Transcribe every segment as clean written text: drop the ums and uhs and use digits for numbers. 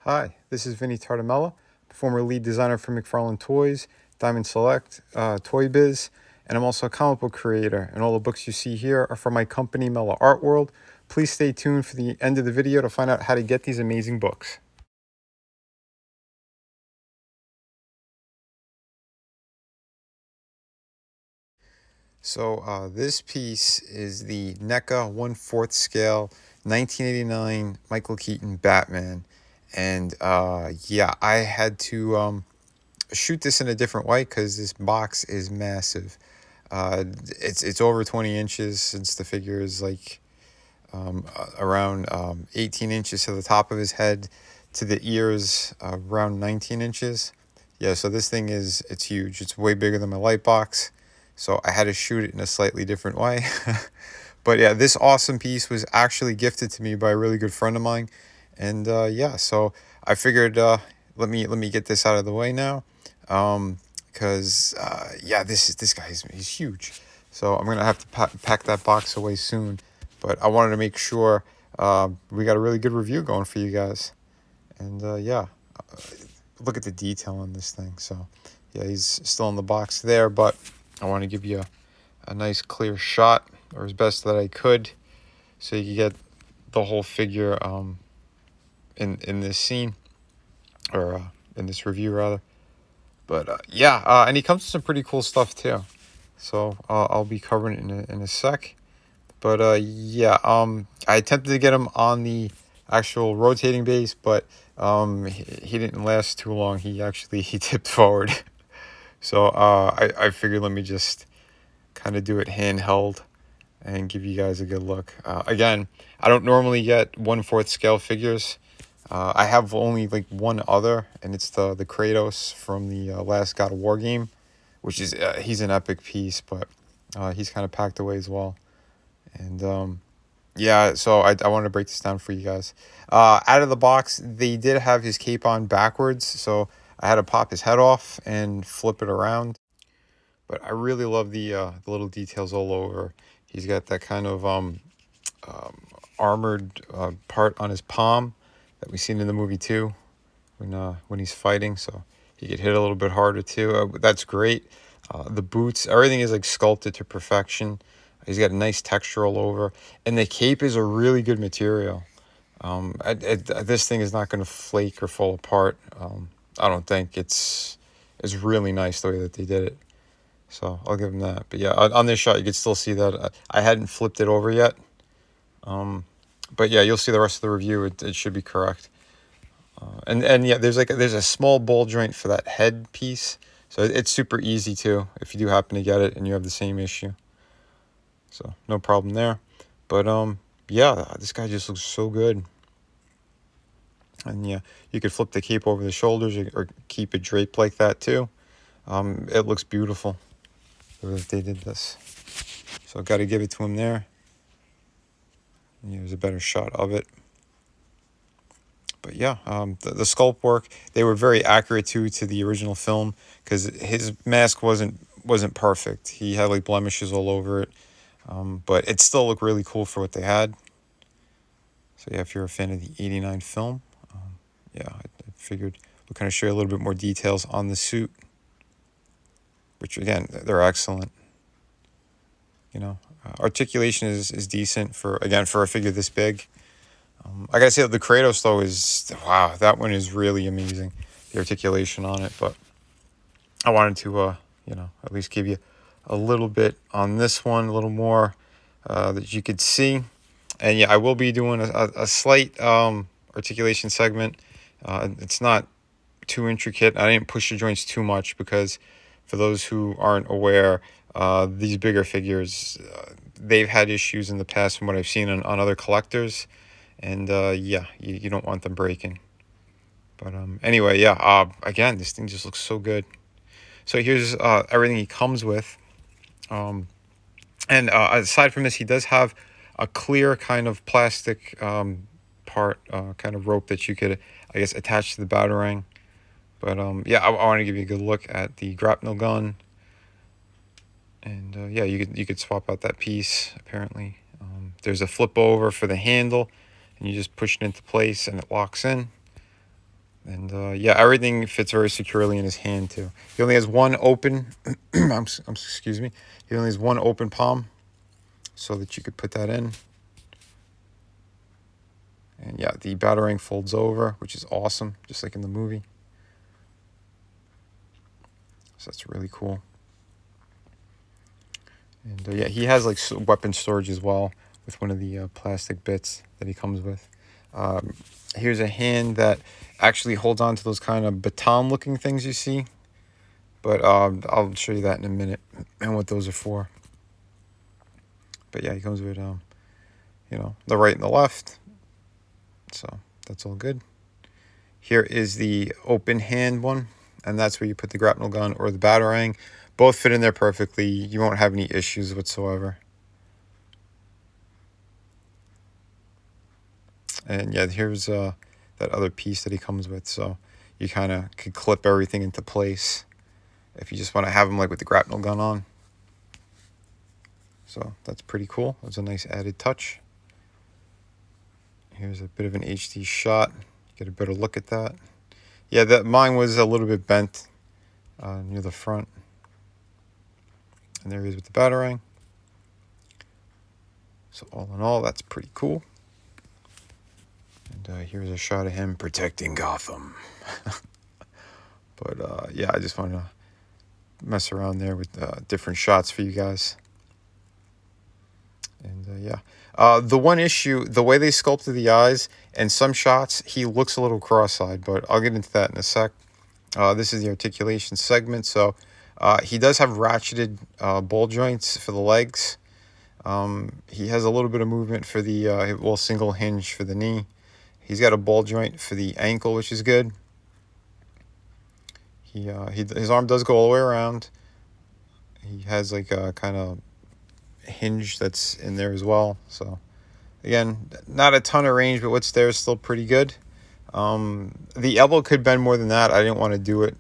Hi, this is Vinnieart, former lead designer for McFarlane Toys, Diamond Select, Toy Biz, and I'm also a comic book creator. And all the books you see here are from my company, Mellow Art World. Please stay tuned for the end of the video to find out how to get these amazing books. So this piece is the Neca 1/4 scale 1989 Michael Keaton Batman. And yeah, I had to shoot this in a different way because this box is massive. It's over 20 inches since the figure is like around 18 inches to the top of his head, to the ears around 19 inches. Yeah, so this thing it's huge. It's way bigger than my light box. So I had to shoot it in a slightly different way. But yeah, this awesome piece was actually gifted to me by a really good friend of mine. And yeah, so I figured let me get this out of the way now. Because yeah, this guy he's huge. So I'm gonna have to pack that box away soon. But I wanted to make sure we got a really good review going for you guys. And yeah, look at the detail on this thing. So yeah, he's still in the box there, but I want to give you a nice clear shot, or as best that I could, so you can get the whole figure in this scene, or in this review rather. But yeah, and he comes with some pretty cool stuff too. So I'll be covering it in a sec. But yeah, I attempted to get him on the actual rotating base, but he didn't last too long. He tipped forward. So I figured let me just kind of do it handheld and give you guys a good look. Again, I don't normally get 1/4 scale figures. I have only like one other, and it's the Kratos from the last God of War game, which is he's an epic piece, but he's kind of packed away as well. And yeah, so I wanted to break this down for you guys. Out of the box, they did have his cape on backwards, so I had to pop his head off and flip it around. But I really love the little details all over. He's got that kind of armored part on his palm that we've seen in the movie too, when he's fighting. So he could hit a little bit harder too. That's great. The boots, everything is like sculpted to perfection. He's got a nice texture all over, and the cape is a really good material. This thing is not going to flake or fall apart. I don't think it's really nice the way that they did it. So I'll give him that. But yeah, on this shot you can still see that I hadn't flipped it over yet. But yeah, you'll see the rest of the review. It should be correct. And yeah, there's a small ball joint for that head piece, so it's super easy too if you do happen to get it and you have the same issue. So no problem there. But yeah, this guy just looks so good. And yeah, you could flip the cape over the shoulders or keep it draped like that too. It looks beautiful the way that they did this. So got to give it to him there. And here's a better shot of it. But yeah, the sculpt work, they were very accurate to the original film, because his mask wasn't perfect. He had like blemishes all over it, but it still looked really cool for what they had. So yeah, if you're a fan of the '89 film, yeah, I figured we'll kind of show you a little bit more details on the suit, which again, they're excellent. You know, articulation is decent for a figure this big. I gotta say, the Kratos though is, wow, that one is really amazing, the articulation on it. But I wanted to at least give you a little bit on this one, a little more that you could see. And yeah, I will be doing a slight articulation segment. It's not too intricate. I didn't push the joints too much because, for those who aren't aware, these bigger figures, they've had issues in the past from what I've seen on other collectors. And yeah, you don't want them breaking. But anyway, yeah, again, this thing just looks so good. So here's everything he comes with. And aside from this, he does have a clear kind of plastic part, kind of rope that you could, I guess, attach to the batarang. But yeah, I want to give you a good look at the grapnel gun. And yeah, you could swap out that piece, apparently. There's a flip over for the handle, and you just push it into place and it locks in. And yeah, everything fits very securely in his hand too. He only has one open, excuse me, he only has one open palm so that you could put that in. And yeah, the batarang folds over, which is awesome, just like in the movie. So that's really cool. And yeah, he has like weapon storage as well with one of the plastic bits that he comes with. Here's a hand that actually holds on to those kind of baton looking things you see. But I'll show you that in a minute and what those are for. But yeah, he comes with, you know, the right and the left. So that's all good. Here is the open hand one. And that's where you put the grapnel gun or the batarang. Both fit in there perfectly. You won't have any issues whatsoever. And yeah, here's that other piece that he comes with. So you kind of could clip everything into place if you just want to have them like with the grapnel gun on. So that's pretty cool. That's a nice added touch. Here's a bit of an HD shot. Get a better look at that. Yeah, that mine was a little bit bent near the front. And there he is with the batarang. So all in all, that's pretty cool. And here's a shot of him protecting Gotham. But yeah, I just want to mess around there with different shots for you guys. And yeah, the one issue, the way they sculpted the eyes, and some shots, he looks a little cross-eyed, but I'll get into that in a sec. This is the articulation segment, so he does have ratcheted ball joints for the legs. He has a little bit of movement for the, single hinge for the knee. He's got a ball joint for the ankle, which is good. His arm does go all the way around. He has like a kind of hinge that's in there as well. So again, not a ton of range, but what's there is still pretty good. The elbow could bend more than that. I didn't want to do it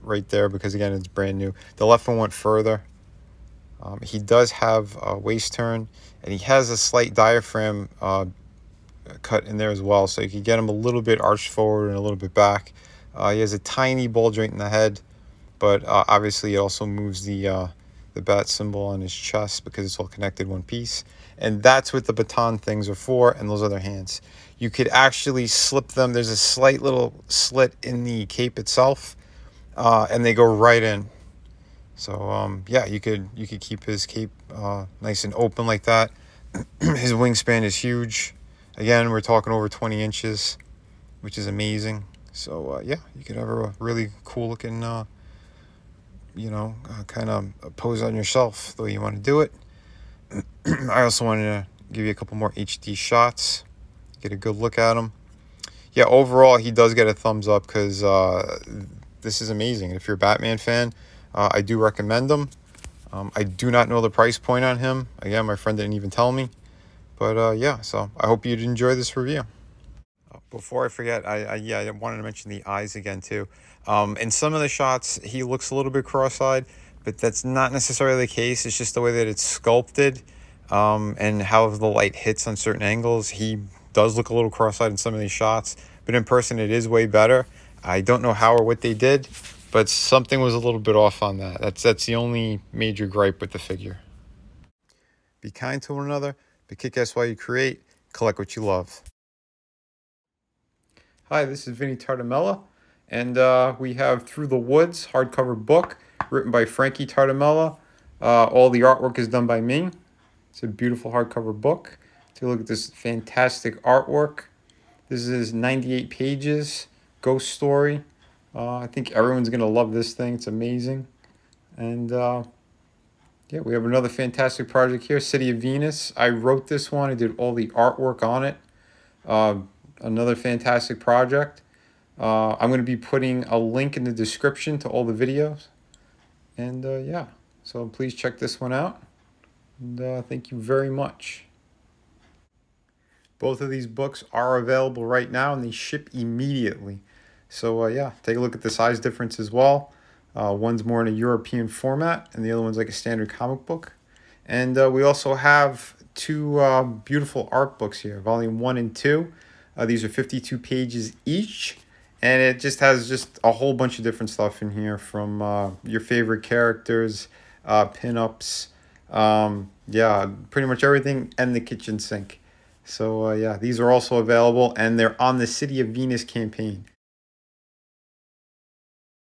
right there because again, it's brand new. The left one went further. He does have a waist turn, and he has a slight diaphragm cut in there as well, so you can get him a little bit arched forward and a little bit back. He has a tiny ball joint in the head, but obviously it also moves the bat symbol on his chest because it's all connected one piece. And that's what the baton things are for, and those other hands. You could actually slip them. There's a slight little slit in the cape itself, and they go right in. So yeah, you could keep his cape nice and open like that. His wingspan is huge. Again, we're talking over 20 inches, which is amazing. So yeah, you could have a really cool looking, kind of pose on yourself the way you want to do it. I also wanted to give you a couple more HD shots, get a good look at him. Yeah, overall, he does get a thumbs up because this is amazing. If you're a Batman fan, I do recommend him. I do not know the price point on him. Again, my friend didn't even tell me. But yeah, so I hope you'd enjoy this review. Before I forget, I wanted to mention the eyes again too. In some of the shots, he looks a little bit cross-eyed, but that's not necessarily the case. It's just the way that it's sculpted and how the light hits on certain angles. He does look a little cross-eyed in some of these shots, but in person it is way better. I don't know how or what they did, but something was a little bit off on that. That's the only major gripe with the figure. Be kind to one another, but kick ass while you create, collect what you love. Hi, this is Vinnie and we have Through the Woods hardcover book written by Frankie Tartamella. All the artwork is done by me. It's a beautiful hardcover book. Take a look at this fantastic artwork. This is 98 pages, ghost story. I think everyone's going to love this thing. It's amazing. And yeah, we have another fantastic project here, City of Venus. I wrote this one. I did all the artwork on it. Another fantastic project. I'm going to be putting a link in the description to all the videos. And yeah, so please check this one out. And thank you very much. Both of these books are available right now and they ship immediately. So yeah, take a look at the size difference as well. One's more in a European format and the other one's like a standard comic book. And we also have two beautiful art books here, volume 1 and 2. These are 52 pages each. And it just has just a whole bunch of different stuff in here, from your favorite characters, pinups, yeah, pretty much everything, and the kitchen sink. So yeah, these are also available, and they're on the City of Venus campaign.